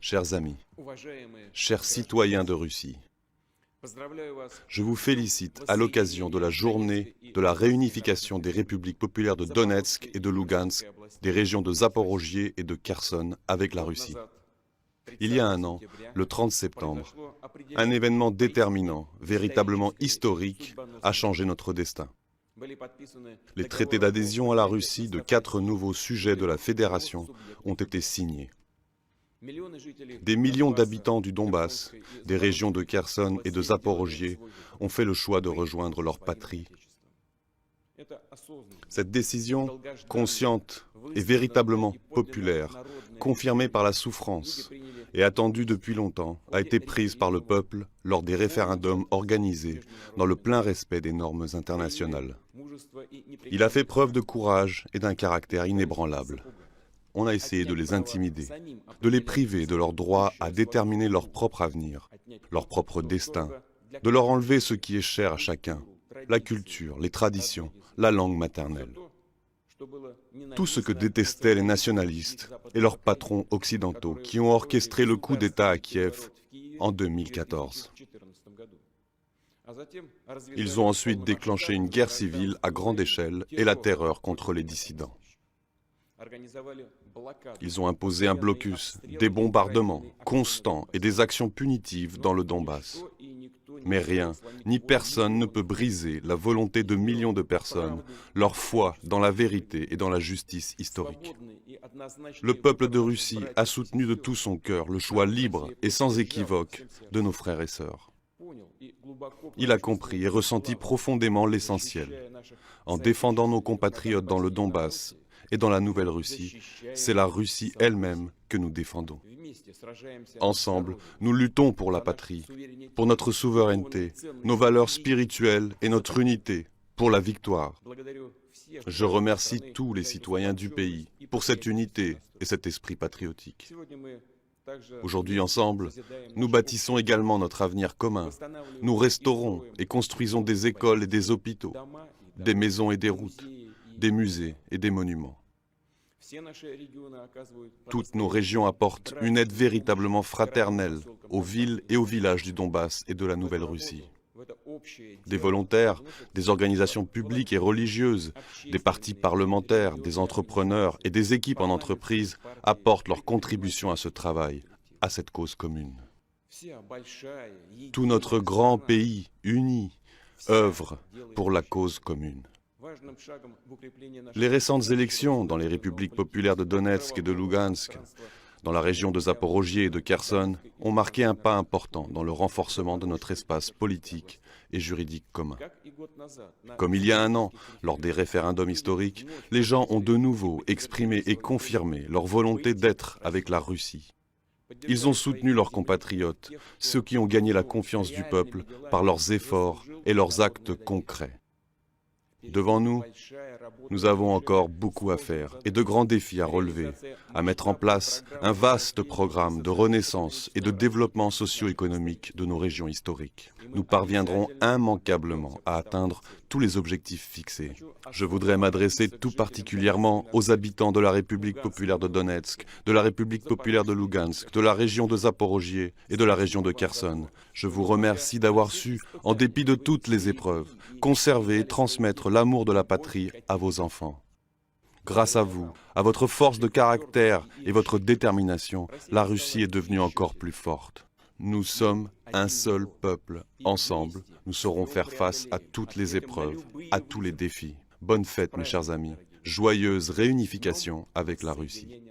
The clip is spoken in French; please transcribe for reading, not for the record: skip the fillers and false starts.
Chers amis, chers citoyens de Russie, je vous félicite à l'occasion de la journée de la réunification des républiques populaires de Donetsk et de Lugansk, des régions de Zaporojié et de Kherson avec la Russie. Il y a un an, le 30 septembre, un événement déterminant, véritablement historique, a changé notre destin. Les traités d'adhésion à la Russie de 4 nouveaux sujets de la Fédération ont été signés. Des millions d'habitants du Donbass, des régions de Kherson et de Zaporojié ont fait le choix de rejoindre leur patrie. Cette décision, consciente et véritablement populaire, confirmée par la souffrance et attendue depuis longtemps, a été prise par le peuple lors des référendums organisés dans le plein respect des normes internationales. Il a fait preuve de courage et d'un caractère inébranlable. On a essayé de les intimider, de les priver de leur droit à déterminer leur propre avenir, leur propre destin, de leur enlever ce qui est cher à chacun, la culture, les traditions, la langue maternelle. Tout ce que détestaient les nationalistes et leurs patrons occidentaux qui ont orchestré le coup d'État à Kiev en 2014. Ils ont ensuite déclenché une guerre civile à grande échelle et la terreur contre les dissidents. Ils ont imposé un blocus, des bombardements constants et des actions punitives dans le Donbass. Mais rien, ni personne ne peut briser la volonté de millions de personnes, leur foi dans la vérité et dans la justice historique. Le peuple de Russie a soutenu de tout son cœur le choix libre et sans équivoque de nos frères et sœurs. Il a compris et ressenti profondément l'essentiel. En défendant nos compatriotes dans le Donbass et dans la Nouvelle-Russie, c'est la Russie elle-même que nous défendons. Ensemble, nous luttons pour la patrie, pour notre souveraineté, nos valeurs spirituelles et notre unité, pour la victoire. Je remercie tous les citoyens du pays pour cette unité et cet esprit patriotique. Aujourd'hui, ensemble, nous bâtissons également notre avenir commun. Nous restaurons et construisons des écoles et des hôpitaux, des maisons et des routes, des musées et des monuments. Toutes nos régions apportent une aide véritablement fraternelle aux villes et aux villages du Donbass et de la Nouvelle-Russie. Des volontaires, des organisations publiques et religieuses, des partis parlementaires, des entrepreneurs et des équipes en entreprise apportent leur contribution à ce travail, à cette cause commune. Tout notre grand pays uni œuvre pour la cause commune. Les récentes élections dans les républiques populaires de Donetsk et de Lugansk, dans la région de Zaporojié et de Kherson, ont marqué un pas important dans le renforcement de notre espace politique et juridique commun. Comme il y a un an, lors des référendums historiques, les gens ont de nouveau exprimé et confirmé leur volonté d'être avec la Russie. Ils ont soutenu leurs compatriotes, ceux qui ont gagné la confiance du peuple par leurs efforts et leurs actes concrets. Devant nous, nous avons encore beaucoup à faire et de grands défis à relever, à mettre en place un vaste programme de renaissance et de développement socio-économique de nos régions historiques. Nous parviendrons immanquablement à atteindre tous les objectifs fixés. Je voudrais m'adresser tout particulièrement aux habitants de la République populaire de Donetsk, de la République populaire de Lugansk, de la région de Zaporojié et de la région de Kherson. Je vous remercie d'avoir su, en dépit de toutes les épreuves, conserver et transmettre l'amour de la patrie à vos enfants. Grâce à vous, à votre force de caractère et votre détermination, la Russie est devenue encore plus forte. Nous sommes un seul peuple. Ensemble, nous saurons faire face à toutes les épreuves, à tous les défis. Bonne fête, mes chers amis. Joyeuse réunification avec la Russie.